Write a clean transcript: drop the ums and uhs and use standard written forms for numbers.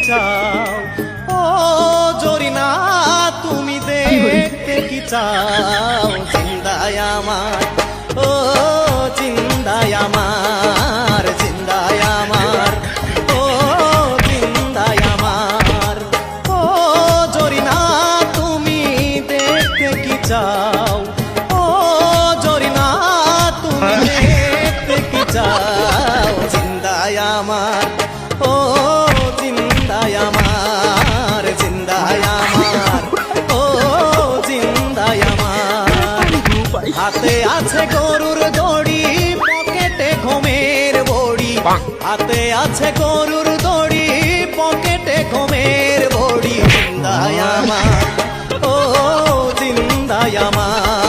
চাও? ও জরিনা তুমি দেখতে কি চাও? জিন্দায় আমার, ও জিন্দায় আমার, জিন্দায় আমার, ও জিন্দায় আমার। ও জরিনা তুমি দেখতে কি চাও? ও জরিনা তুমি দেখতে কি চাও? জিন্দায় আমার, ও জিন্দায় আমার, জিন্দায় আমার, ও জিন্দায় আমার। হাতে আছে গরুর দড়ি, পকেটে ঘুমের বড়ি। হাতে আছে গরুর দড়ি, পকেটে ঘুমের বড়ি। জিন্দায় আমার, ও জিন্দায় আমার।